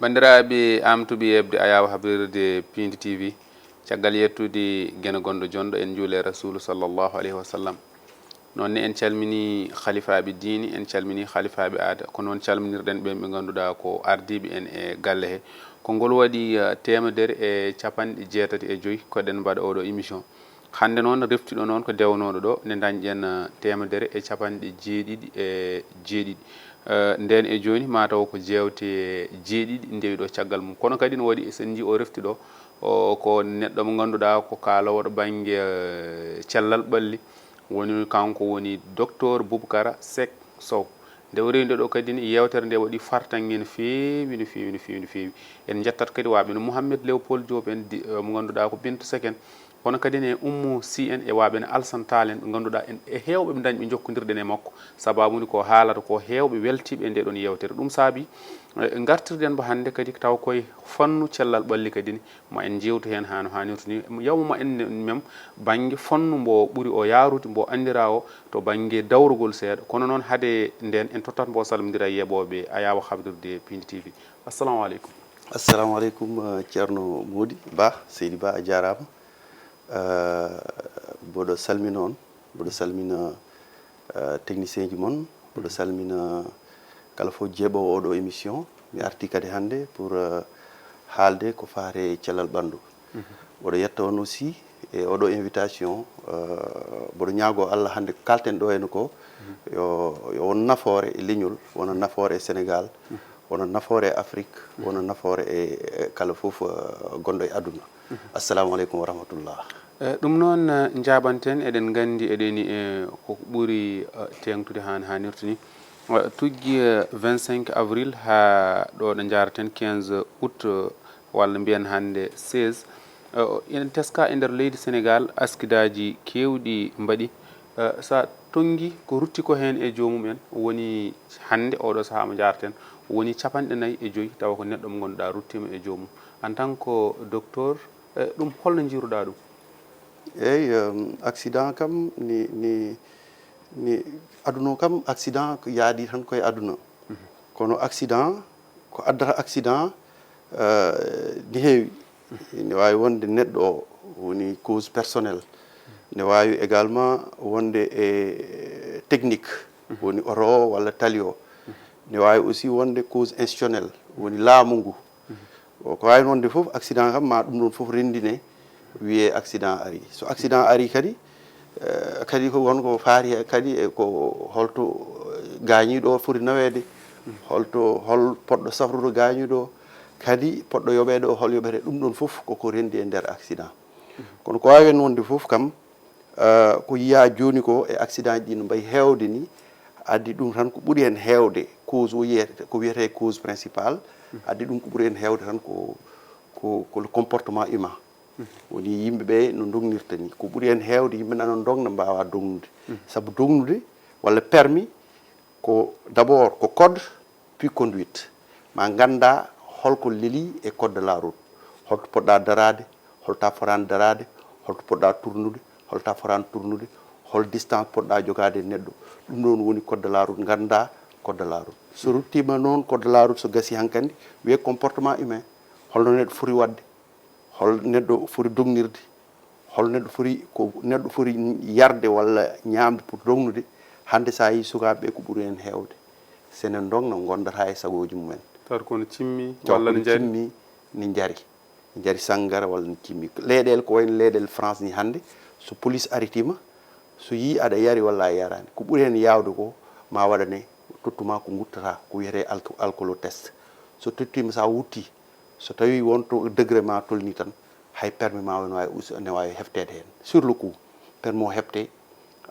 bandiraɓe amtuɓe yebde ayawa habrirde Pindi TV caggal yettude gene gondo jondo en juule rasulu sallallahu alayhi wa sallam nonne en calmini khalifaɓe diini en calmini khalifaɓe aada ko noon calminirɗen ɓen ɓe ganduɗa ko ardiɓe en e galle he ko ngol waɗi temedere e capanɗe jeetati e joyyi koɗen mbaɗa oɗo émission hande noon reftiɗo noon ko dewnoɗo ɗo nde dañƴen temedere e capanɗe jeeɗiɗi e jeeɗiɗi nden e joni mataw ko jewte jeeɗiɗi ndewi ɗo caggal mum kono kadi no waɗi sen ji o refti ɗo ko neɗɗo mo ganduɗa ko kalowoɗo banggue cellal ɓalli woni kanko woni docteur Boubakara Seck Sow nde o rewide ɗo kadi yewtere nde waɗi fartangue no feewi no feewi no feewi no feewi en jettat kadi waɓe no Mouhamed Léopold Diop en mo ganduɗa ko Bintou Seck en kono kadi ne Oumou Sy en e waɓe ne Alassane Tall en ɓe ganduɗa en e hewɓe ɓe dañi ɓe jokkodirɗen e makko sababude ko haalata ko hewɓe weltiɓe e nde ɗon yewtere ɗum saabi gartirɗen mo hande kadi taw koye fannu cellal ɓalli kadi ni ma en jewtu hen hano hannirta ni yawma en mem banggue fannu mbo ɓuuri o yarude mbo andira o to banggue dawrugol seeɗa kono noon haade nden en tottat mbo salmodira e yeɓoɓe ayawa habdirde Pindi TV assalamu aleykum. Assalamu aleykum ceerno Mody Ba Seydi Ba a jarama mboɗo salmina on mboɗo salmina technicien ji moon mboɗo salmina kala fof jeeɓowo oɗo émission mi arti kadi hannde pour haalde ko faare cellal ɓandu mboɗo yetta on aussi e oɗo invitation mboɗo ñaago Allah hannde ko kalten ɗo henna ko yo won nafoore e leñol wona nafoore e Sénégal wona nafoore e Afrique wona nafoore e kala fof gonɗo e aduna assalamu aleykum wa rahmatullah. ɗum noon jaɓanten eɗen gandi eɗeni ko ɓuuri tengtude han hannirta ni tuggi 25 avril ha ɗo ɗo jaraten 15 août walla mbiyen hannde 16 enen teska e nder leydi Sénégal askidaji kewɗi mbaɗi sa tongi ko rutti ko hen e jomum en woni hande oɗo saaha mo jaraten woni 45 tawa ko neɗɗo mo ganduɗa ruttima e jomum en tant que docteur ɗum holno jiruɗa ɗum? eyyi accident kam ni aduna kam accident ko yaadi tan koye aduna kono accident ko addata accident ni heewi ne wawi wonde neɗɗo o woni cause personnel ne wawi également wonde e technique woni oto o walla tali o ne wawi aussi wonde cause institutionnel woni laamu ngu ko wawi wonde foof accident kam ma ɗum ɗon foof rendine wiye accident ari so accident ari kadi ko wonko faari kadi e ko holto gañiɗo o foti nawede hol poɗɗo safrude gañiɗo o kadi poɗɗo yoɓede o hol yoɓete ɗum ɗon foof koko rendi e nder accident kono ko wawi hen wonde foof kam ko yiya joni ko e accident ji ɗi no mbayi hewde ni addi ɗum tan ko ɓuuri hen hewde cause o ko wiyete cause principal addi ɗum ko ɓuuri hen hewde tan ko le comportement humain woni yimɓeɓe no dognirta ni ko ɓuuri hen hewde yimɓe nana dogna mbawa dognude saabu dognude walla permis ko d' abord ko code puis conduite ma ganda holko leeli e code de la route holto poɗɗa darade holta forani darade holto poɗɗa tournude holta forani tournude hol distance poɗɗa jogade e neɗɗo ɗum ɗon woni code de la route ganda code de la route so ruttima noon code de la route so gasi hankkandi wiye comportement humain holno neɗɗo foti wadde hol neɗɗo foti dognirde hol neɗɗo foti ko neɗɗo foti yarde walla ñamde pour dognude hande sa yi sukaɓeɓe ko ɓuuri hen hewde senen dogna gondata e sagoji mumen taw kono cimmi walla ne jari cimmi ne jari sanggara walla ne cimmi leyɗele ko wayno leyɗele France ni hande so police aritima so yi aɗa yari walla a yarani ko ɓuuri hen yawde ko ma waɗane tottuma ko guttata ko wiyete alcool test so tottima sa wutti so tawi wonto degré ma tolni tan hay permis ma ne wawi heftede hen sur le coup permis o hefte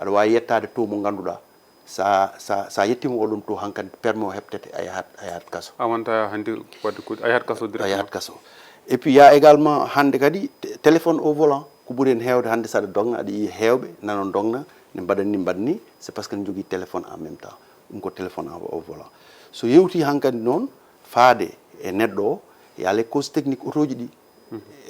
aɗa wawi yettade to mo ganduɗa sa yettima oɗon to hankkadi permis o heftete a yahat kaso a wonta hande wadde ko a yahat kaso directement a yahat kaso et puis ya également hande kadi téléphone au volant ko ɓuuri hen hewde hande saɗa dogna aɗa yiya hewɓe nanon dogna ne mbaɗanni mbaɗni c'est parce que ne jogui téléphone en même temps ɗum ko téléphone au volant so yewti hankkadi noon faade e neɗɗo o ya les cause technique auto ji ɗi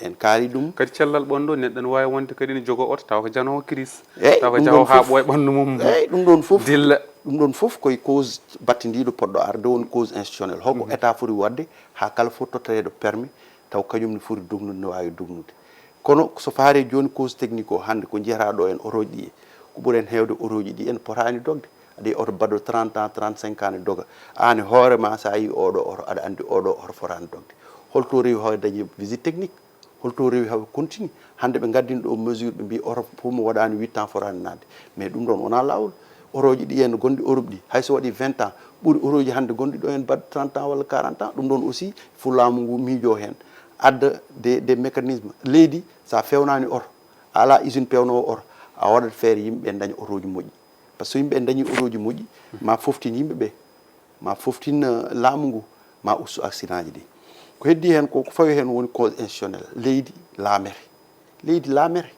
en kaali ɗum kadi cellal ɓonɗo neɗɗo ne wawi wonde kadi ne jogo oto taw ko janowo crise eyyi taw ko ɗum jahowo ɗon ha fof ɓooya ɓandu mum eyyi ɗum ɗon fof dilla ɗum ɗon fof koye cause battidiɗo poɗɗo arde woni cause institutionnel holko état foti wadde ha kala fof tottereɗo permis taw kañum ne foti dugnude ne wawi dugnude kono so faari joni cause technique o hande ko jiyata ɗo en otoji ɗi ko ɓuuren hewde otoji ɗi en potani dogde aɗa oto baɗɗo 30 ans 35 ans ne doga an hoorema sa yi oɗo oto aɗa andi oɗo oto fotani dogde holto rewi haw dañi visite technique holto rewi haw continue hande ɓe gaddini ɗo mesure ɓe mbi oto fof mo waɗani 8 ans fotani nadde mais ɗum ɗon wona lawol oroji ɗi en gonɗi Europe ɗi hayso waɗi 20 ans ɓuuri oroji hande gonɗi ɗo en baɗɗo 30 ans walla 40 ans ɗum ɗon aussi fo laamu ngu miijo hen adda des mécanismes leydi sa fewnani oto a ala usine pewnowo oto a waɗat feere yimɓeɓe daña otoji moƴƴi par ce que yimɓeɓe dañi otoji moƴƴi ma foftin yimɓeɓe ma foftin laamu ngu ma ustu accident ji ɗi ko heddi hen ko fawi hen woni cause institutionnel leydi laamere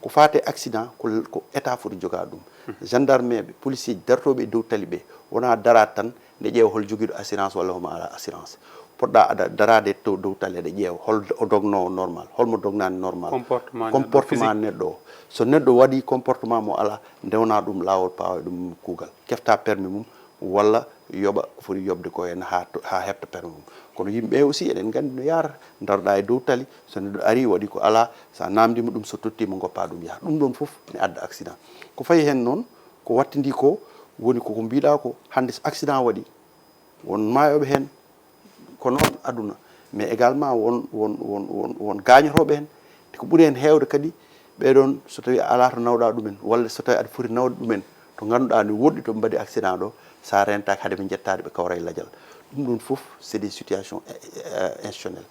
ko fate accident ko état foti joga ɗum gendarme ɓe policier ji dartoɓe e dow tali ɓe wona darat tan nde ƴeewa hol joguiɗo assurance walla homo ala assurance poɗɗa aɗa darade to dow tali aɗa ƴeewa hol o dognowo normal holmo dognani normal comportement neɗɗo o so neɗɗo waɗi comportement mo ala ndewna ɗum lawol pawa ɗum kuugal kefta permis mum walla yoɓa ko foti yobde ko hen ha hebta permis mum kono yimɓe aussi eɗen gandi no yarata daroɗa e dow tali so neɗɗo ari waɗi ko ala sa namdima ɗum so tottima goppa ɗum yaaha ɗum ɗon foof ne adda accident ko fayi hen noon ko wattidi ko woni koko mbiɗa ko hande so accident waɗi won mayoɓe hen ko noon aduna mais également won gañotoɓe hen te ko ɓuuri hen hewde kadi ɓeɗon so tawi ala to nawɗa ɗumen walla so tawi aɗa foti nawde ɗumen to ganduɗa ne woɗɗi to mbaɗi accident ɗo sa rentaki haade ɓe jettade ɓe kawra e ladial ɗum ɗon foof c' est des situations institutionnelles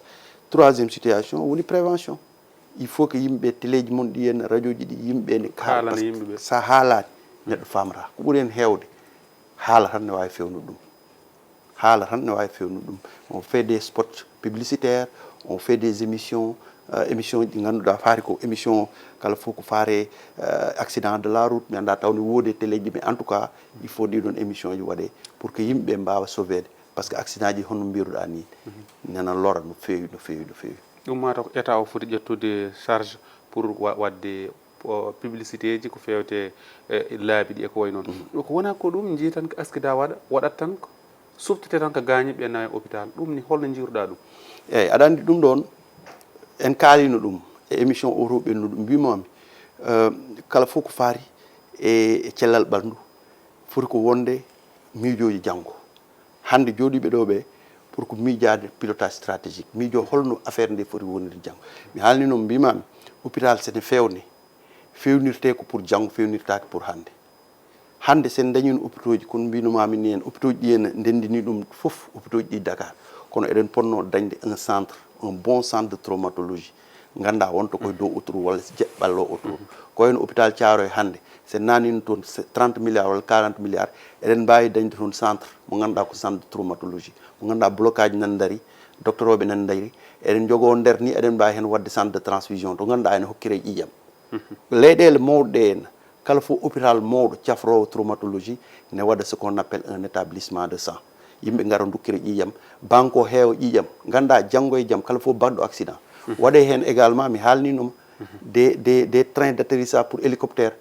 troisiéme situation woni prévention il faut que yimɓe téléji mon ɗi henna radio ji ɗi yimɓe ne kaala sa haalani neɗɗo famata ko ɓuuri hen hewde haala tan ne wawi fewnude ɗum haala tan ne wawi fewnude ɗum on fait des spots publicitaires on fait des émissions émission ɗi ganduɗa faari ko émission kala fof ko faare accident de la route mi anda tawne woodi téléji mais en tout cas il faut ɗiɗon émission ji waɗe pour que yimɓeɓe mbawa sauvede par ce que accident ji hono mbiruɗa ni nana lora no fewi no fewi no fewi ɗum mata ko état o foti ƴettude charge pour wadde publicité ji ko fewte laabi ɗi e ko way noon ko wona ko ɗum jii tan ko accident waɗat tan ko suftete tan ko gañiɓe nawi hôpital ɗum ni holno jiruɗa ɗum eyyi aɗa andi ɗum ɗon en kaalino ɗum e émission oto ɓennu ɗum mbimami kala fof ko faari e cellal ɓandu foti ko wonde miijoji janggo hande jooɗiɓe ɗo ɓe pour ko miijade pilotage stratégique miijo holno affaire nde foti wonirde janggo mi haalni noon mbimami hôpital sene fewne fewnirte ko pour janggo fewnirtake pour hande sen dañino hôpitaux ji kono mbinomami ni en hôpitaux ji ɗi henna ndendini ɗum foof hôpitaux ji ɗi Dakar kono eɗen ponno dañde un bon centre de traumatologie ganda wonto koye dow autoroute walla jeɓɓallo autoroute ko wayno hôpital Thiaroye hande sen nanino toon 30 milliards walla 40 milliards eɗen mbawi dañde toon centre mo ganduɗa ko centre de traumatologie mo ganduɗa blocage nan daari docteur oɓe nan daari eɗen jogo nder ni eɗen mbawi hen wadde centre de transfusion to ganduɗa ene hokkire ƴiƴam leyɗele mawɗe ɗe henna kala fof hôpital mawɗo cafrowo traumatologie ne waɗa ce qu'on appelle un établissement de sang yimɓe gara dukkira ƴiƴam banque o heewa ƴiƴam ganda janggo e jaam kala fof baɗɗo accident waɗe hen également mi haalninoma des trains d' atterrissage pour hélicoptère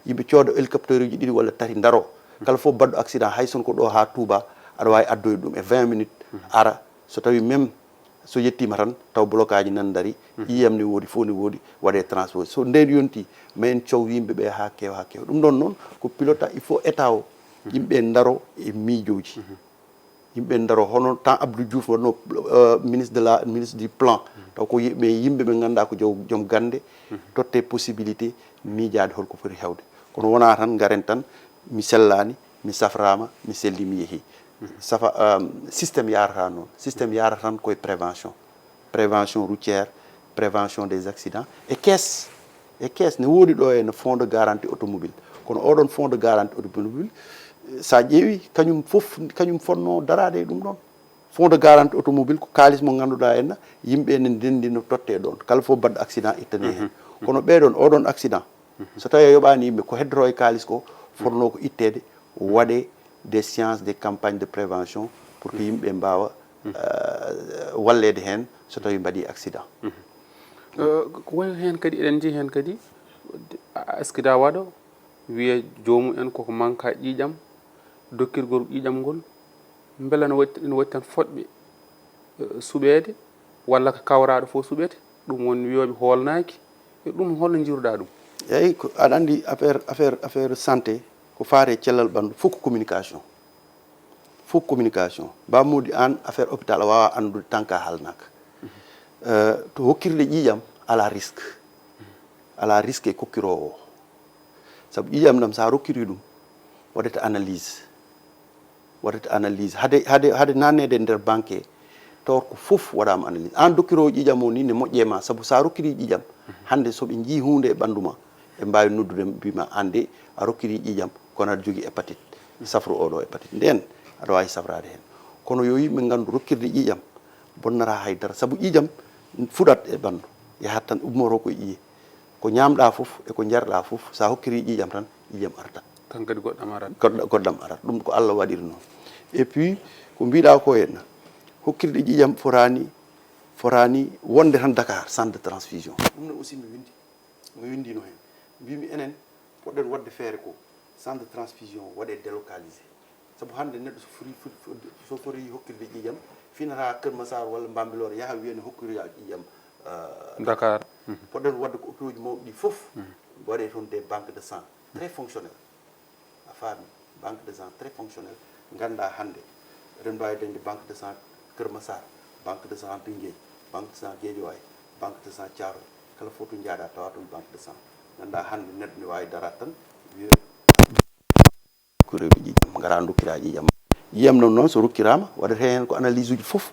yimɓe cooda hélicoptère uji ɗiɗi walla tati daro kala fof baɗɗo accident hay son ko ɗo ha Touba aɗa wawi addoyde ɗum e 20 minutes ara so tawi même so yettima tan taw blocage nan daari ƴiƴam ne woodi fof ne woodi waɗe transport so nden yonti ma en cow yimɓeɓe ha kewa ɗum ɗon noon ko pilotage il faut état o yimɓe daro e miijoji yimɓe daro hono temps Abdou Diouf wonno ministre du plan taw ko yimɓe ɓe ganduɗa ko joom gande totte possibilité miijade holko foti hewde kono wona tan garen tan mi sellani mi saframa mi selli mi yeehi systéme yarata noon systéme yarata tan koye prévention routière prévention des accidents e caisse ne woodi ɗo e no fonds de garantie automobile kono oɗon fonds de garantie automobile sa ƴeewi kañum fonno darade ɗum ɗon fonds de garantie automobile ko kalis mo ganduɗa henna yimɓe ne ndendino totte ɗon kala fof baɗɗo accident ittane hen kono ɓeɗon oɗon accident so tawi a yoɓani yimɓe ko heddoto e kalis ko fonno ko ittede waɗe des séances des campagnes de prévention pour que yimɓe mbawa wallede hen so tawi mbaɗi accident ko wayi hen kadi eɗen jeehi hen kadi askida waɗo wiye jomum en koko manka ƴiƴam dokkirgol ƴiƴam ngol beela no waɗi tan fodɓe suɓede walla ko kawraɗo fof suɓete ɗum woni wiyoɓe holnaki e ɗum holno jiruɗa ɗum eyyi aɗa andi affaire santé ko faare cellal ɓandu fof ko communication mbamudi an affaire hôpital a wawa andude tant ka halnaka to hokkirde ƴiƴam ala risque e kokkirowo o saabu ƴiƴam ɗam sa rokkiri ɗum waɗata analyse hade nannede e nder banque tawat ko fof waɗama analyse an dokkirowo ƴiƴam o ni ne moƴƴe ma saabu sa rokkiri ƴiƴam hande soɓe jii hunde e ɓandu ma ɓe mbawi noddude mbima ande a rokkiri ƴiƴam kono aɗa jogui hépatite safru oɗo hépatite nden aɗa wawi safrade hen kono yo yimɓe gandu rokkirde ƴiƴam bonnata haydara saabu ƴiƴam fuɗat e ɓandu yahat tan ummoto ko ƴiye ko ñamɗa foof e ko jarɗa foof sa hokkiri ƴiƴam tan ƴiƴam artat tan kadi goɗɗam arat goɗɗam arat ɗum ko Allah waɗiri noon et puis ko mbiɗa ko henna hokkirde ƴiƴam forani wonde tan Dakar centre de transfusion ɗum ne aussi mi windino hen mbimi enen poɗɗen wadde feere ko centre de transfusion waɗe délocalisé saabu hande neɗɗo so fori hokkirde ƴiƴam finata Keur Massar walla Bambilor yaha wiyane hokkiriya ƴiƴam Dakar poɗɗen wadde ko hôpitaux ji mawɗi ɗi fof waɗe toon des banques de sang très fonctionnel a faami banque de sang très fonctionnel ganda hande eɗen mbawi dañde banque de sang Keur Massar banque de sang Linguéy banque de sang Guédiawaye banque de sang Thiaroye kala fof to jaaɗa tawa toon banque de sang ganda hande neɗɗo ne wawi darat tan wiya kureɓe ƴiƴam gara dokkira ƴiƴam noon so rokkirama waɗata hen ko analyse uji foof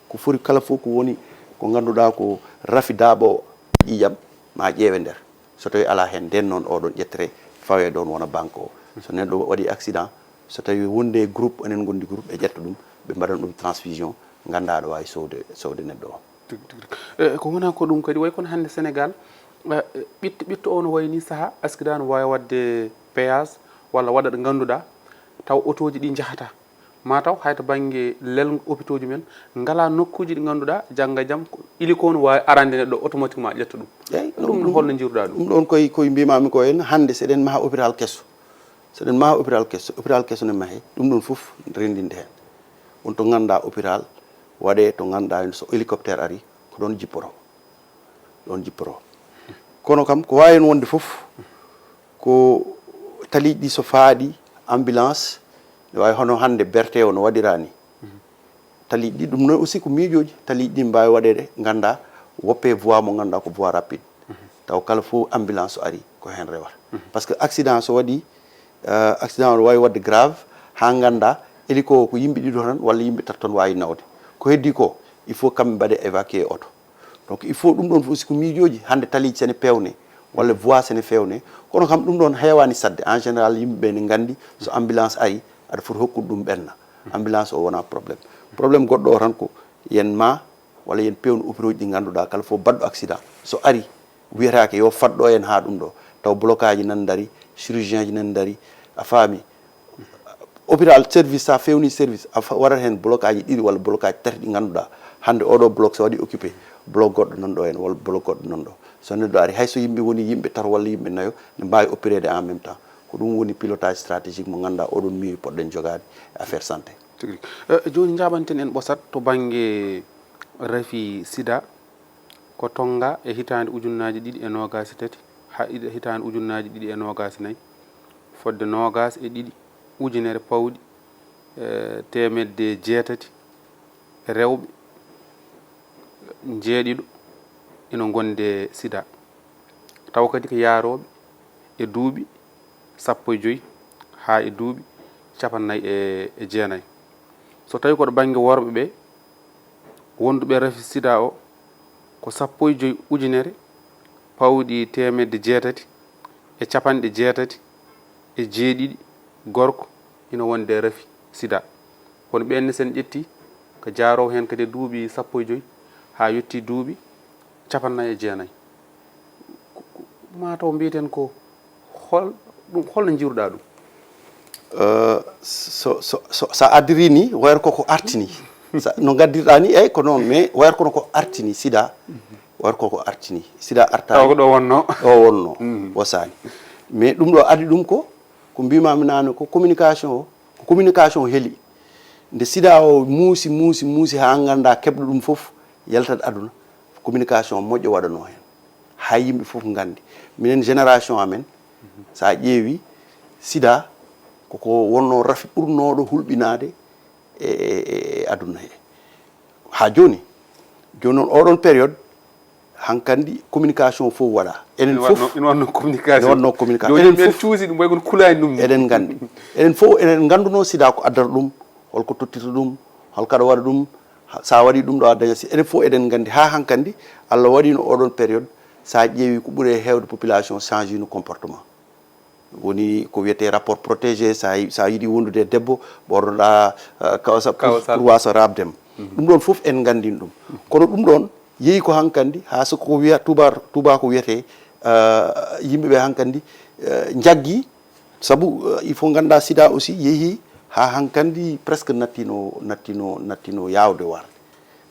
ko fori kala fof ko woni ko ganduɗa ko rafidaɓo ƴiƴam ma ƴeewe nder so tawi ala hen nden noon oɗon ƴettere fawe ɗon wona banque o so neɗɗo waɗi accident so tawi wonde groupe enen gondi groupe ɓe ƴetta ɗum ɓe mbaɗana ɗum transfusion ganda aɗa wawi sowde neɗɗo o ko wona ko ɗum kadi way kono hande Sénégal ɓitto o no wayni saaha accident no wawi wadde péage walla waɗa ɗo ganduɗa taw auto ji ɗi jahata mataw hayto banggue lelgo hôpitaux ji men ngala nokkuji ɗi ganduɗa jangga e jaam iliko no wawi arande neɗɗo automatiquement ƴetta ɗum eyyi ɗum holno jiruɗa ɗum ɗum ɗon koye mbimami ko henna hande seɗen maha hôpital kesso ne maahe ɗum ɗon foof rendinde hen on to ganduɗa hôpital waɗe to ganduɗa so hélicoptère ari ko ɗon jipporo kono kam ko wawi hen wonde foof ko taliji ɗi so faaɗi ambulance ne wawi hono hande berte o no waɗirani taliji ɗi ɗum noon aussi ko miijoji taliji ɗi mbawi waɗede ganda woppe voie mo ganduɗa ko voie rapide taw kala fof ambulance so ari ko hen rewata par ce que accident so waɗi accident o wawi wadde grave ha ganda hélico ko yimɓe ɗiɗo tan walla yimɓe tati ton wawi nawde ko heddi ko il faut kamɓe mbaɗe évacué auto donc il faut ɗum ɗon fof aussi ko miijoji hande taliji sene pewne walla voie sene fewne kono kam ɗum ɗon heewani sadde en général yimɓeɓe ne gandi so ambulance ari aɗa foti hokkude ɗum ɓenna ambulance o wona probléme goɗɗo o tan ko yen ma walla yen pewno hôpitaux ji ɗi ganduɗa kala fof baɗɗo accident so ari wiyatake yo fatɗo en ha ɗum ɗo taw blocage ji nan dari chirurgien ji nan dari a faami hôpital service sa fewni service a waɗat hen blocage ji ɗiɗi walla blocage tati ɗi ganduɗa hande oɗo bloc so waɗi occupé bloc goɗɗo nan ɗo hen walla bloc goɗɗo nan ɗo so neɗɗo ari hayso yimɓe woni yimɓe tato walla yimɓe nayo ne mbawi opérede en même temps ko ɗum woni pilotage stratégique mo ganduɗa oɗon miwi poɗɗen jogade affaire santé tigui joni jaɓanten en ɓosat to banggue raafi sida ko tonga e hitande ujunnaji ɗiɗi e nogasi tati ha hitande ujunnaji ɗiɗi e nogasi nayyi fodde nogas e ɗiɗi ujunere pawɗi temedde jeetati rewɓe jeeɗiɗo ina gonde sida taw kadi ko yaaroɓe e duuɓi 15 ha e duuɓi 49 so tawi koɗo banggue worɓe ɓe wonduɓe raafi sida o ko 15 ujunere pawɗi temedde jeetati e capanɗe jeetati e jeeɗiɗi gorko ina wonde raafi sida kono ɓenne sen ƴetti ko jaarowo hen kadi duuɓi 15 ha yetti duuɓi 49 mataw mbiyeten ko holno jiruɗa ɗum sa addiri ni wayro koko artini no gaddirɗa ni eyyi ko noon mais wayro kono ko artini sida war ko artini sida arta taw ko ɗo wonno o wonno wasani mais ɗum ɗo adi ɗum ko mbimami nane ko communication heeli nde sida o muusi ha ganda keɓɗo ɗum fof yaltat aduna communication moƴƴo waɗano hen ha yimɓe fof gandi minen génération amen sa ƴeewi sida koko wonno rafi ɓurnoɗo hulɓinade e aduna he ha joni noon oɗon période hankandi communication fof waɗa enen fof ina wanno communication enen fof cuusi ɗum ɓaygon kulani ɗum eɗen gandi enen fof eɗen ganduno sida ko addata ɗum holko tottita ɗum holkaɗa waɗa ɗum sa waɗi ɗum ɗo a daña si enen fof eɗen gandi ha hankandi Allah waɗino oɗon période sa ƴeewi ko ɓuuri hewde population change no comportement woni ko wiyete rapport protégé sa yiiɗi wondude e debbo ɓornoɗa kawsa pour wasa rabdema ɗum ɗon fof en gandin ɗum kono ɗum ɗon yeehi ko hankandi ha soko wiya tuba ko wiyete yimɓeɓe hankandi jaggi saabu il faut ganda sida aussi yeehi ha hankandi presque nattino yawde warde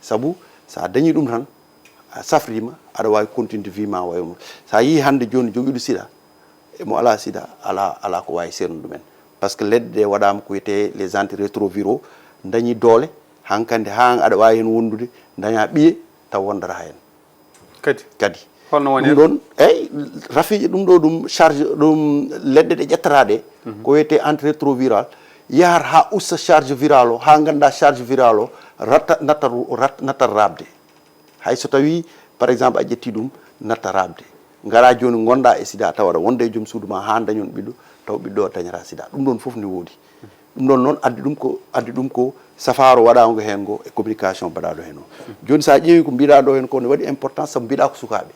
saabu sa dañi ɗum tan a safrima aɗa wawi continude vie ma wayno sa yi hande joni joguiɗo sida mo ala sida ala ko wawi sernu ɗumen par ce que leɗɗe ɗe waɗama ko wiyete les antirétroviraux dañi doole hankandi ha aɗa wawi hen wondude daña ɓiye taw wondata hen kadi holno woni ɗum ɗon eyyi rafiji ɗum ɗo ɗum charge ɗum leɗɗe ɗe ƴettataɗe ko wiyete antirétroviral yahar ha usta charge viral o ha ganda charge viral o nattat rabde hay so tawi par exemple a ƴetti ɗum natta rabde gara joni gonda e sida tawaɗa wonde e joom suudu ma ha dañon ɓiɗɗo taw ɓiɗɗo o dañata sida ɗum ɗon foof ne woodi ɗum ɗon noon addi ɗum ko safaro waɗago hen ngo e communication mbaɗaɗo hen o joni sa ƴeewi ko mbiɗa ɗo hen ko ne waɗi importance saabu mbiɗa ko sukaɓe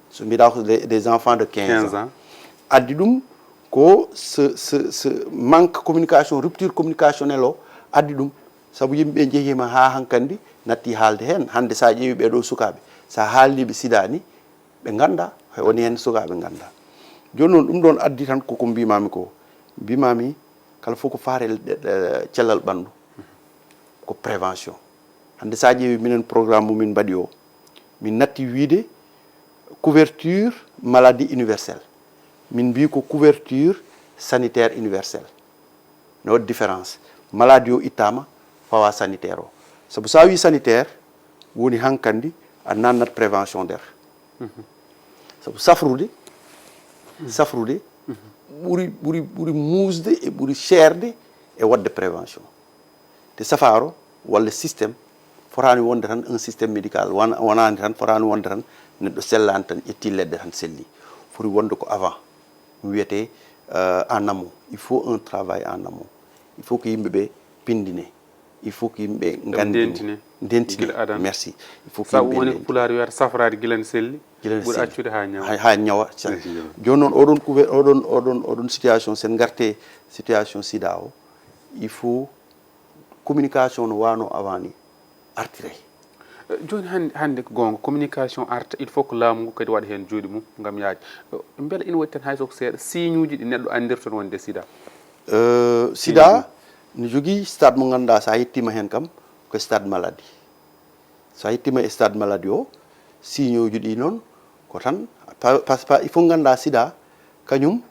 so mbiɗa ko des enfants de 15 ans addi ɗum ko ce manque communication rupture communicationnel o addi ɗum saabu yimɓeɓe jeehima ha hankandi natti haalde hen hande sa ƴeewi ɓeɗo sukaɓe sa haalniɓe sida ni ɓe ganda woni hen sukaɓe ganda joni noon ɗum ɗon addi tan koko mbimami kala fof ko faare cellal ɓandu ko prévention hande sa ƴeewi minen programme mumin mbaɗi o min natti wiide couverture maladie universelle min mbi ko couverture sanitaire universelle ne waɗi différence maladie o ittama fawa sanitaire o saabu sa wi sanitaire woni hankandi a nannat prévention nder saabu safrude ɓuri musde e ɓuri cherde e wadde prévention te safaro walla systéme fotani wonde tan un systéme médical wonani tan fotani wonde tan neɗɗo sellani tan ƴetti leɗɗe tan selli foti wonde ko avant wiyete en amont il faut un travail en amont il faut que yimɓeɓe pindine il faut que yimɓe gandine dentine merci il faut que yimɓe woni ko pulaar wiyata safrade guilan selli ɓuuri accude ha ñawa joni noon oɗon situation sen garte situation sida o il faut communication no wano avant ni artire joni hande ko gonga communication arta il faut que laamu ngu kadi waɗa hen jooɗi mum gam yaaji beele ina waɗi tan hay soko seeɗa signe uji ɗi neɗɗo andirton wonde sida sida ne jogui stade mo ganduɗa sa yettima hen kam ko stade maladie so yettima e stade maladie o signe uji ɗi noon ko tan par ce que il faut ganduɗa sida kañum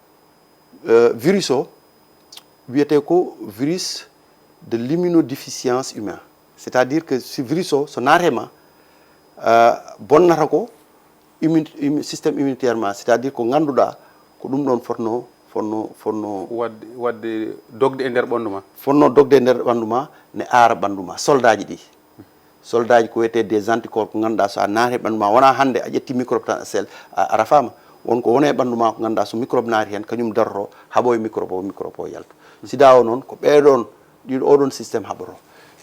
virus o wiyete ko virus de l'immunodéficience humain c'est à dire que si virus o so naatema bonnata ko systéme immunitaire ma c'est à dire ko ganduɗa ko ɗum ɗon fonno wadde dogde e nder ɓandu ma fonno dogde e nder ɓandu ma ne aara ɓandu ma soldat ji ɗi soldat ji ko wiyete des anticorps ko ganduɗa so a naati e ɓandu ma wona hande a ƴetti microbe tan sel a rafama wonko woni e ɓandu ma ko ganduɗa so microbe naati hen kañum darto haɓoye microbe o yalta sida o noon ko ɓeɗon ɗiɗo oɗon systéme haɓoto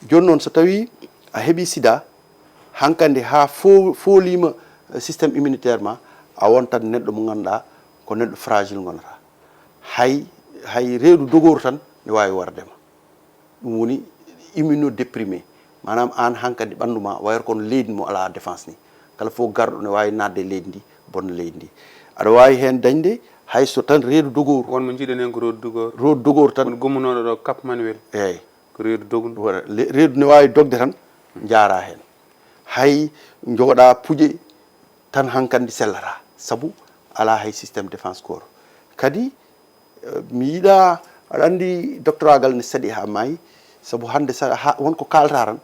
joni noon so tawi a heeɓi sida hankandi ha folima systéme immunitaire ma a wontat neɗɗo mo ganduɗa ko neɗɗo fragile gonata hay reedu dogoru tan ne wawi wardema ɗum woni immunodéprimé manam an hankandi ɓandu ma wayata kono leydi mo ala défense ni kala fof garɗo ne wawi nadde leydi ndi bonna leydi ndi aɗa wawi hen dañde hay so tan reedu dogoru wonmo jiiɗen hen ko rodu dogoru tan gummunoɗo ɗo Cap Manuel eyyi ko reedu dogundu reedu ne wawi dogde tan jaara hen hay jogoɗa puuƴe tan hankandi sellata sabu ala hay systéme défense corps kadi mi yiɗa aɗa andi doctoragal ne saɗi ha maayi sabu hande wonko kalata tan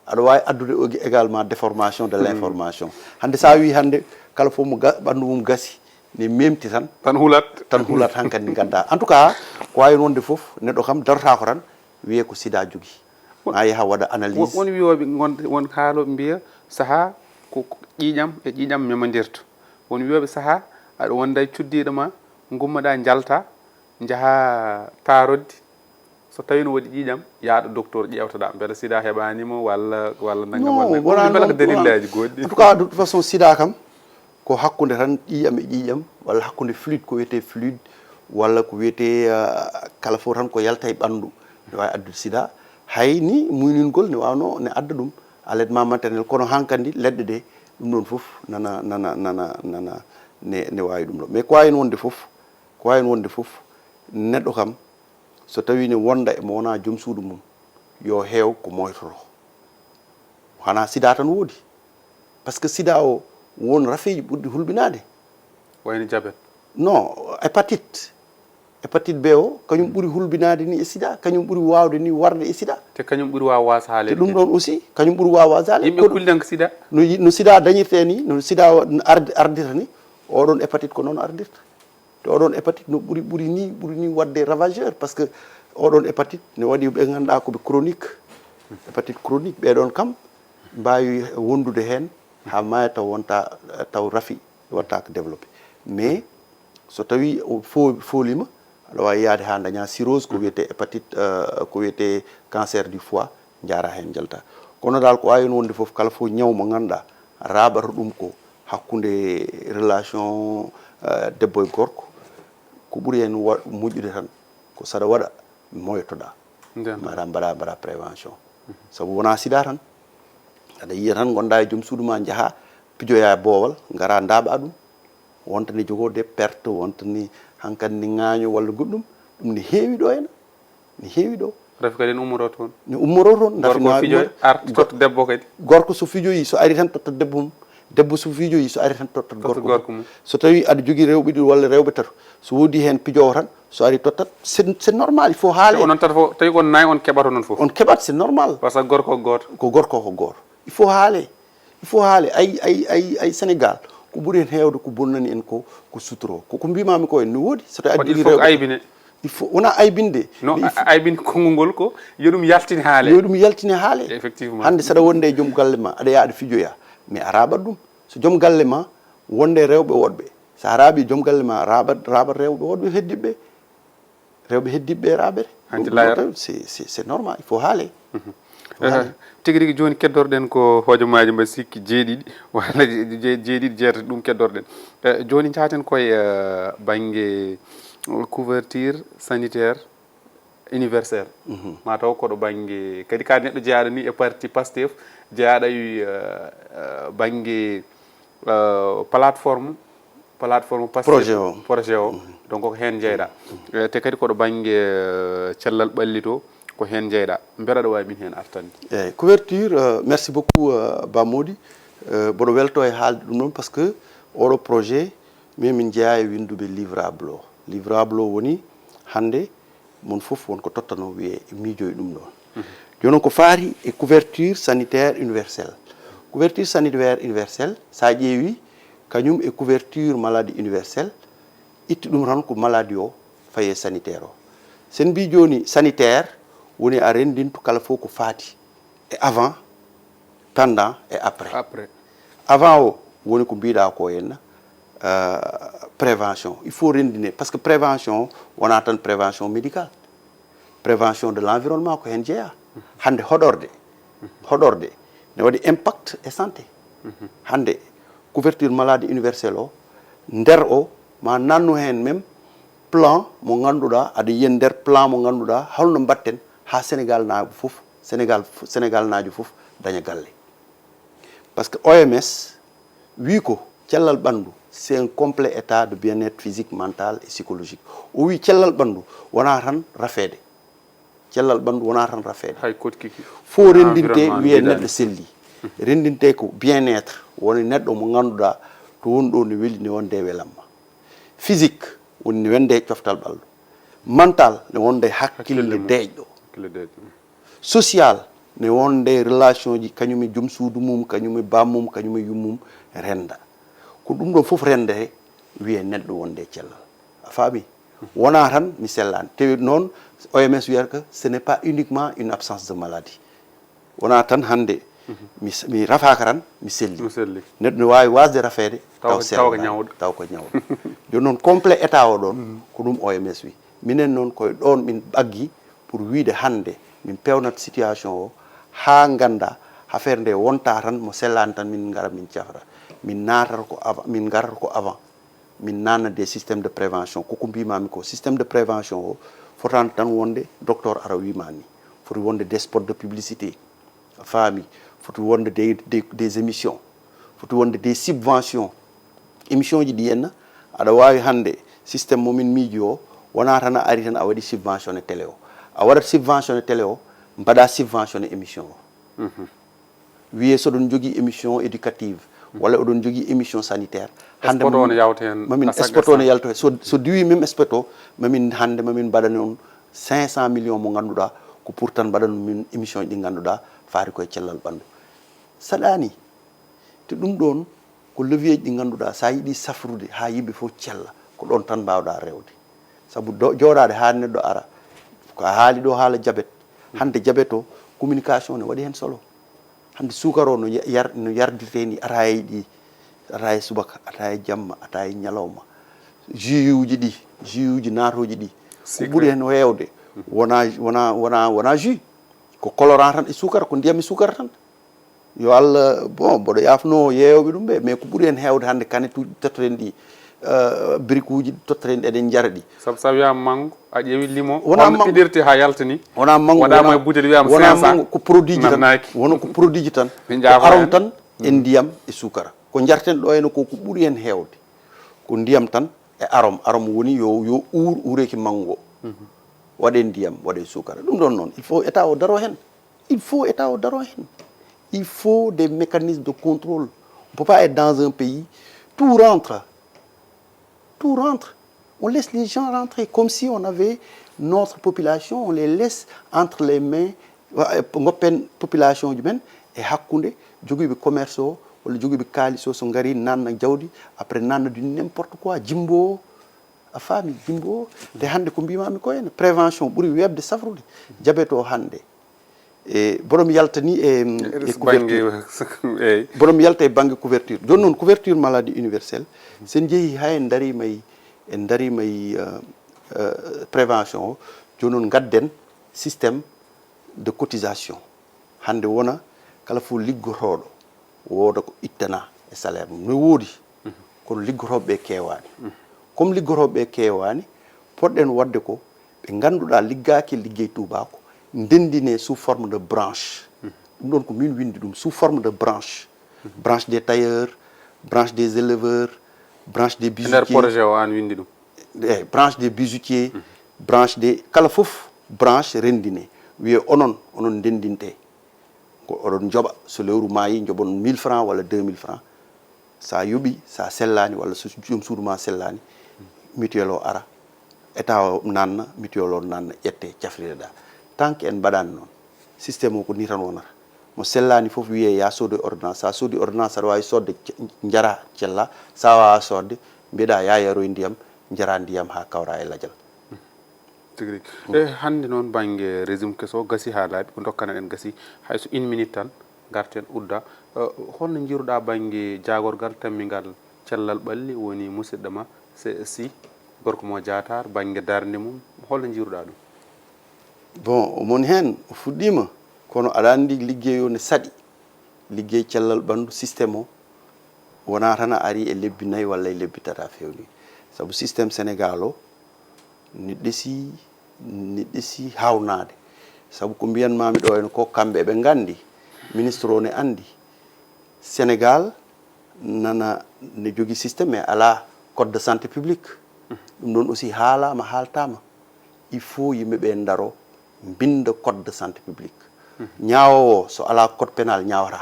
aɗa wawi addude également déformation de l'information hande sa wi hande kala fof mo ɓandu mum gasi ne memti tan hulat hankandi gadda en tout cas ko wawi wonde foof neɗɗo kam darata ko tan wiye ko sida jogui ma yaha waɗa analyse won wiyoɓe won haaloɓe mbiya saaha ko ƴiƴam e ƴiƴam memodirta won wiyoɓe saaha aɗa wonda e cuddiɗo ma gummoɗa jalta jaaha tarodde so tawi no waɗi ƴiƴam yaaɗo docteur ƴewtoɗa beele sida heɓanimo walla naggam walla ko dalillaji goɗɗi en tout cas de toute façon sida kam ko hakkude tan ƴiƴam e ƴiƴam walla hakkude fluide ko wiyete fluide walla ko wiyete kala fof tan ko yalta e ɓandu ne wawi addude sida hay ni muyningol ne wawno ne adda ɗum allaitement maternel kono hankandi leɗɗe ɗe ɗum ɗon foof nana ne wawi ɗum ɗo mais ko wawi wonde foof neɗɗo kam so tawi ne wonda mo wona joom suudu mum yo heew ko moytoto hana sida tan woodi par ce que sida o won rafeji ɓurɗi hulɓinade wayno diabète non hépatite B o kañum ɓuuri hulɓinade ni e sida kañum ɓuuri wawde ni warde e sida te kañum ɓuuri wawa wasale te ɗum ɗon aussi kañum ɓuuri wawa wasale yimɓe kulɗen ko sida no sida dañirte ni no sida ardita ni oɗon hépatite ko noon ardirta te oɗon hépatite no ɓuuri ni wadde ravageur par ce que oɗon hépatite ne waɗi ɓe ganduɗa koɓe chronique hépatite chronique ɓeɗon kam mbawi wondude hen ha maya taw rafi watta ko développé mais so tawi folima aɗa wawi yaade ha daña cirrhose ko wiyete hépatite ko wiyete cancer du foie jara hen jalta kono dal ko wawi wonde foof kala fof ñaw mo ganduɗa raɓata ɗum ko hakkude relation debbo e gorko ko ɓuuri hen moƴƴude tan ko saɗa waɗa moytoɗa maɗa mbaɗa prévention sabu wona sida tan aɗa yiya tan gonda e joom suudu ma jaaha pijoya boowal gara daaɓa ɗum wontani jogorde perte wontani hankkandi ŋaaño walla goɗɗum ɗum ne heewi ɗo henna ne heewi ɗo rafi kadi ne ummoro toon gorko fijoy totta debbo kadi gorko so fijoyi so ari tan totta debbo mum debbo so fijoyi so ari tan tottat gorko mum so tawi aɗa jogui rewɓe ɗiɗi walla rewɓe tato so woodi hen pijowo tan so ari tottat c'est normal il faut haale onon tata fof tawi on nayi on keɓata noon foof on keɓat c'est normal par ce que gorko ko goto il faut haale ay Sénégal ko ɓuuri hen heewde ko bonnani en ko sutoro koko mbimami ko en ne woodi so tawi il faut aybine il faut wona aybinde non aybinde konngol ngol ko yo ɗum yaltine haale effectivement hande saɗa wonde e joom galle ma aɗa yaade fijoya mais a raɓat ɗum so joom galle ma wonde rewɓe woɗɓe sa raaɓi joom galle ma raɓat rewɓe woɗɓe heddiɓe raɓere c'est normal il faut haale tigi rigui joni keddorɗen ko hojomaji mba sikki jeeɗiɗi walla jeeɗiɗi jeetati ɗum keddorɗen joni jaaten koye banggue couverture sanitaire universelle mataw koɗo banggue kadi ka neɗɗo jeeyaɗo ni e parti Pastef jeeyaɗo banggue plateforme projet o donc ko hen jeyɗa te kadi koɗo banggue cellal ɓallito ko hen jeyɗa beeɗa wawi min hen artande eyyi couverture merci beaucoup Bamodi boɗo welto e haalde ɗum ɗon par ce que oɗo projet min jeeya e windude livrable o woni hande mon foof wonko tottano wiye miijoye ɗum ɗon joni ko faari e couverture sanitaire universelle sa ƴeewi kañum e couverture maladie universelle itti ɗum tan ko maladie o faye sanitaire o sen mbi joni sanitaire woni a rendinto kala fof ko faati e avant pendant et après avant o woni ko mbiɗa ko henna prévention il faut rendine par ce que prévention wona tan prévention médicale prévention de l'environnement ko hen jeeya hande hoɗorde ne waɗi impact e santé hande couverture maladie universelle o nder o ma nannu hen même plan mo ganduɗa aɗa yiya nder plan mo ganduɗa holno mbatten ha Sénégal naajo fof daña galle par ce que OMS wi ko cellal ɓandu c'est un complet état de bien-être physique mental et psychologique o wi cellal ɓandu wona tan rafede hay kotkiki fo rendinte wiye neɗɗo selli rendinte ko bien être woni neɗɗo mo ganduɗa to woni ɗo ne weeli ne wonde welamma. Physique woni ne wende coftal ɓalɗo. Mental ne wonde hakkille deeƴɗo. Social ne wonde relation ji kañum e joom suudu mum, kañum e bammum, kañum e yummum renda. Ko ɗum ɗo fof rende wiye neɗɗo wonde cellal. A faami? Wona tan mi sellani. Te noon OMS wiyata que ce n'est pas uniquement une absence de maladie. Wona tan hande mi rafaka tan mi selli. Neɗɗo ne wawi wasde rafede taw ko ñawɗo. Joni noon complet état o ɗon ko ɗum OMS wi. Minen noon koye ɗon min ɓaggi pour wiide hande min pewnat situation o ha ganda affaire nde wonta tan mo sellani tan min gara min cafra. Min natata ko avant, min garata ko avant. Min nanna des systèmes de prévention. Koko mbimami ko système de prévention o fotani tan wonde docteur ara wimani. Foti wonde des spots de publicité. Famille, foti wonde des émissions. Foti wonde des subventions. Émission ji ɗi henna aɗa wawi hande système momin miiji o wona tan a ari tan a waɗi subventionné télé o. A waɗat subventionné télé o mbaɗa subventionné émission o. Wiye soɗon jogui émission éducative walla oɗon jogui émission sanitaire. Hande mamin spot o ne yalto so diwi même spot o mamin hande mamin mbaɗani on 500 millions mo ganduɗa ko pour tan mbaɗan min émission ɗi ganduɗa faari koye cellal ɓandu. Saɗani te ɗum ɗon ko levier ɗi ganduɗa sa yiiɗi safrude ha yimɓe fof cella ko ɗon tan mbawɗa rewde. Saabu joɗade ha neɗɗo ara ko haali ɗo haala diabète. Hande diabète o communication ne waɗi hen solo. Hande sukar o no yardirte ni ataye ɗi, ataye subaka, ataye jamma, ataye ñalawma. Jus uji natoji ɗi ko ɓuuri hen hewde wona jus ko colorant tan e sukara ko ndiyam e sukara tan. Yo Allah bon mboɗo yafno yeeyoɓe ɗum ɓe mais ko ɓuuri hen hewde hande kanetuji tottoɗen ɗi brique uji tottoɗen ɗi eɗen jara ɗi. Sabu sa wiyama mango a ƴeewi limon wona ɓiɗirte ha yaltani wona mango waɗama e butel wiyama 500 wona mango ko produit ji tan wono ko produit ji tan ko arom tan e ndiyam e sukara ko jarten ɗo henne ko ɓuuri hen hewde ko ndiyam tan e arom woni yo uureki mango waɗe ndiyam waɗe sukara ɗum ɗon noon il faut état o daro hen il faut des mécanismes de contrôle. On peut pas être dans un pays tout rentre on laisse les gens rentrer comme si on avait notre population, on les laisse entre les mains goppen population ji men e hakkunde joguiɓe commerce o walla joguiɓe kalis o so gari nanna jawdi après nanna du n'importe quoi jimbo a faami jimbo te hande ko mbimami ko henna prévention ɓuuri webde safrude diabète o hande e boɗomi yaltani e couverture boɗomi yalta e banggue couverture joni noon couverture maladie universelle sen jeehi ha en darimay prévention o joni noon gadden système de cotisation hande wona kala fof liggotoɗo wooda ko ittana e salaire mum no woodi kono liggotoɓeɓe kewani comme liggotoɓeɓe kewani poɗɗen wadde ko ɓe ganduɗa liggaki liggey tubako ndendine sous forme de branche ɗum ɗon ko min windi ɗum sous forme de branche branche des tailleurs branche des éleveurs branche des bijoutiers projet o an windi ɗum branche des bijoutiers branche des kala fof branche rendine wiye onon ndendinte ko oɗon joɓa so lewru maayi joɓon 1000 francs walla 2000 francs sa yoɓi sa sellani walla so joom suudu ma sellani mutuel o ara état o nanna mutuel o nanna ƴette cafriɗeɗa tant que en mbaɗani noon systéme o ko ni tan wonata mo sellani fof wiye ya soodi ordonnance sa soodi ordonnance aɗa wawi sodde jara cella sa wawa sodde mbiɗa ya yaroye ndiyam jara ndiyam ha kawra e ladial tigui e hande noon banggue régime kesso gasi ha laaɓi ko dokkana en gasi hayso 1 minute tan garten udda holno jiiruɗa banggue jagorgal tammigal cellal ɓalli woni musidɗo ma si gorko mo Diatar banggue darde mum holno jiiruɗa ɗum bon omoni hen o fuɗɗima kono aɗa andi liggey o ne saɗi liggey cellal ɓandu systéme o wona tan a ari e lebbi 4 walla e lebbi 3 fewni saabu systéme Sénégal o ni ɗesi hawnade saabu ko mbiyanmami ɗo en ko kamɓe ɓe gandi ministre o ne andi Sénégal nana ne jogui systéme mais ala code de santé publique ɗum ɗon aussi haalama haaltama il faut yimɓeɓe daro binda code de santé publique ñawowo so ala code pénal ñawata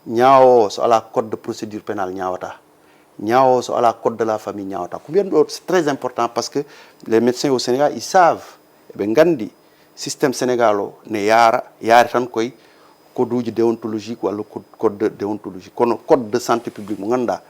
ñaawo so ala code de procédure pénale ñaawata ñaawo so ala code de la famille ñaawata ko mbiyan ɗo c'est très important parce que les médecins au Sénégal ils savent ɓe gandi système Sénégal o ne yaari tan koye coduji déontologique walla code de déontologie kono code de santé publique mo ganduɗa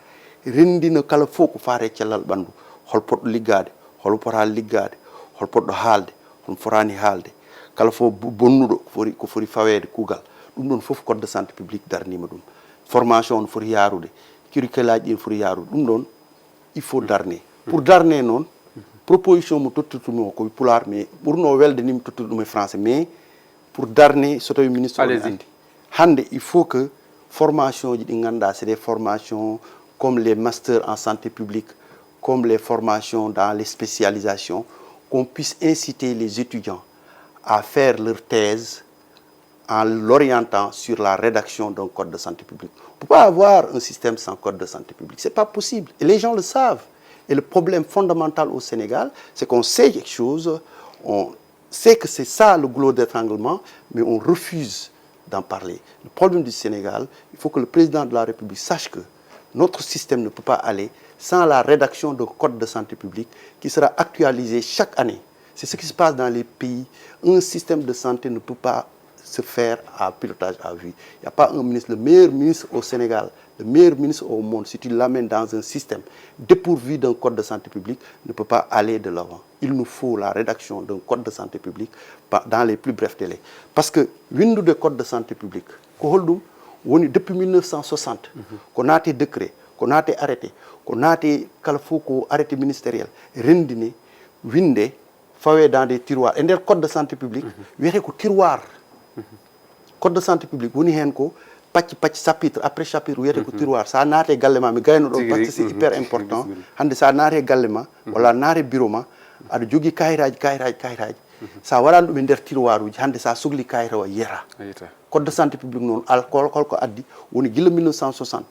rendino kala fof ko faate cellal ɓandu hol poɗɗo liggade hol pota liggade hol poɗɗo haalde hol fotani haalde kala fof bonnuɗo ko foti fawede kuugal ɗum ɗon fof code de santé publique darnima ɗum formation no foti yaarude curricule aji ɗi foti yaarude ɗum ɗon il faut darne pour darne noon proposition mo tottirtumi o koye pulaar mais ɓurno welde ni mi tottirta ɗum e français mais pour darne so tawi ministre o andi hande il faut que formation ji ɗi ganduɗa c'est des formations comme les masters en santé publique comme les formations dans les spécialisations qu'on puisse inciter les étudiants à faire leur thèse en l'orientant sur la rédaction d'un code de santé publique. On ne peut pas avoir un système sans code de santé publique. Ce n'est pas possible. Et les gens le savent. Et le problème fondamental au Sénégal, c'est qu'on sait quelque chose, on sait que c'est ça le goulot d'étranglement, mais on refuse d'en parler. Le problème du Sénégal, il faut que le président de la République sache que notre système ne peut pas aller sans la rédaction d'un code de santé publique qui sera actualisé chaque année. C'est ce qui se passe dans les pays. Un système de santé ne peut pas se faire à pilotage à vue. Il n'y a pas un ministre, le meilleur ministre au Sénégal, le meilleur ministre au monde, si tu l'amènes dans un système dépourvu d'un code de santé publique, ne peut pas aller de l'avant. Il nous faut la rédaction d'un code de santé publique dans les plus brefs délais. Parce que windu de code de santé publique, depuis 1960, qu'on a été décret, qu'on a été arrêté, qu'on a été arrêté ministériel, rendine, winde, fawe dans des tiroirs. Et le code de santé publique, il y a un tiroir. Code de santé publique, woni hen ko patch chapitre après chapitre wiyete ko tiroir sa naate galle ma mi gayno ɗo parce que c'est hyper important hande sa naate galle ma walla naate bureau ma aɗa jogui kayitaji sa waɗani ɗum e nder tiroir uji hande sa sohli kayita o yiyata code de santé publique noon alcool holko addi woni guila 1960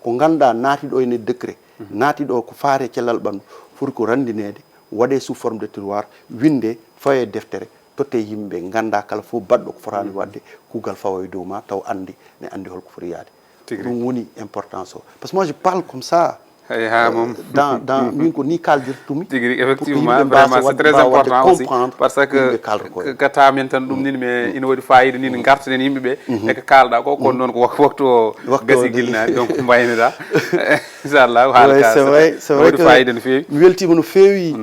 ko ganduɗa naati ɗo ene décret naati ɗo ko faate cellal ɓandu foti ko randinede waɗe sous forme de tiroir winde fawe deftere totte yimɓe ganda kala fof baɗɗo ko fotani wadde kuugal fawoye dow ma taw andi ne andi holko foti yaade ɗum woni importance o parce que moi je parle comme ça dans min ko ni kaldirtumi effectivement vraiment c'est très important aussi parce que kata men tan ɗum nin mais ina waɗi fayida ni no gartanen yimɓeɓe e ko kalɗa ko kono noon ko waktu o gasi guilnade donc mbaynida inchallah c'est vrai waɗi fayida no fewi mi weltima no fewi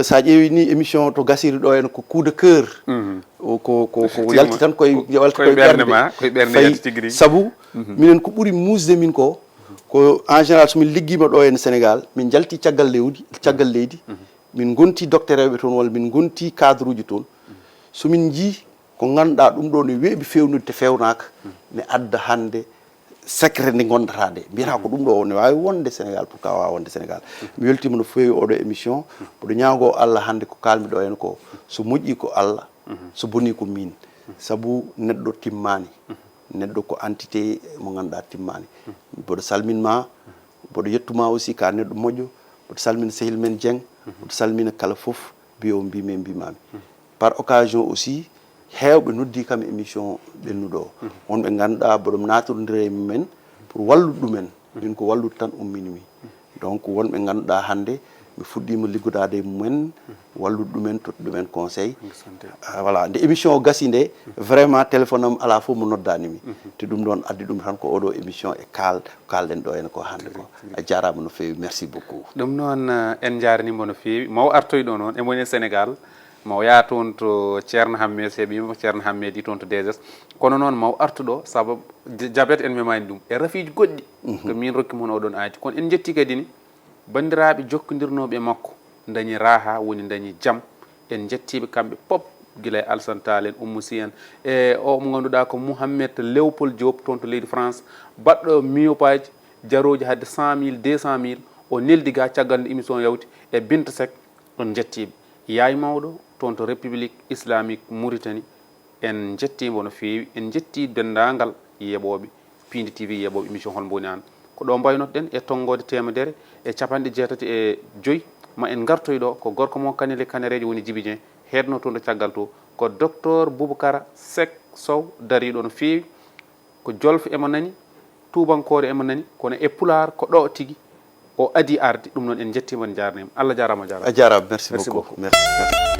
sa ƴeewi ni émission to gasiri ɗo en ko coup de cœur ko yalti tan koye ɓerde ma koye ɓerde yalti tigui rigui saabu minen ko ɓuuri musde min ko en général somin ligguima ɗo en Sénégal min jalti caggal leydi min gonti docteur eɓe toon walla min gonti cadre uji toon somin jii ko ganduɗa ɗum ɗo ne weeɓi fewnude te fewnaka ne adda hande secret nde gondata nde mbiyata ko ɗum ɗo ne wawi wonde Sénégal pour ka wawa wonde Sénégal mi weltima no fewi oɗo émission mboɗo ñaago Allah hande ko kalmi ɗo en ko so moƴƴi ko Allah so boni ko min saabu neɗɗo timmani neɗɗo ko entité mo ganduɗa timmani mboɗo salminma mboɗo yettuma aussi ka neɗɗo moƴƴo mboɗo salmina sehil men Dieng mboɗo salmina kala foof mbiyo mbimi mbimami par occasion aussi hewɓe noddi kam émission ɓennuɗo o wonɓe ganduɗa mboɗo natodira e mumen pour wallude ɗumen min ko wallude tan umminimi donc wonɓe ganduɗa hande mi fuɗɗima liggudade e mumen wallude ɗumen totti ɗumen conseil voilà nde émission o gasi nde vraiment téléphone am ala fof mo noddanimi te ɗum ɗon addi ɗum tan ko oɗo émission e kalɗen ɗo ene ko hande ko a jarama no fewi merci beaucoup ɗum noon en jaranimo no fewi mawo artoyɗo noon e woni Sénégal maw yaa toon to ceerno Hammed seeɓima ceerno Hammed yi toon to DSS kono noon maw artuɗo sababu diabète en memani ɗum e rafiji goɗɗi ko min rokkimo on oɗon aadi kono en jetti kadi ni bandiraɓe jokkodirnoɓe e makko dañi raha woni dañi jaam en jettiɓe kamɓe pop guila e Alassane Tall en Oumou Sy en e o mo ganduɗa ko Mouhamed Léopold Diop toon to leydi France baɗɗo miopaji jaroji hadde 100 000 200 000 o neldiga caggal nde émission yawti e Binta Seck on jettiɓe yaay mawɗo toon to République islamique Mauritanie en jettimo no fewi en jetti dendagal yeɓoɓe Pindi TV yeɓoɓe émission hol mboni an ko ɗo mbaynotoɗen e tonggode temedere e capanɗe jeetati e joyyi ma en gartoyɗo ko gorko mo Kanele Kanereje woni Djiby Dieng heedno toon to caggal to ko docteur Boubacara Seck Sow dariɗo no fewi ko jolfo emo nani tubankore emo nani kono e pular ko ɗo tigi o adi arde ɗum noon en jettima en jarnima Allah jarama a jarama merci beaucoup merci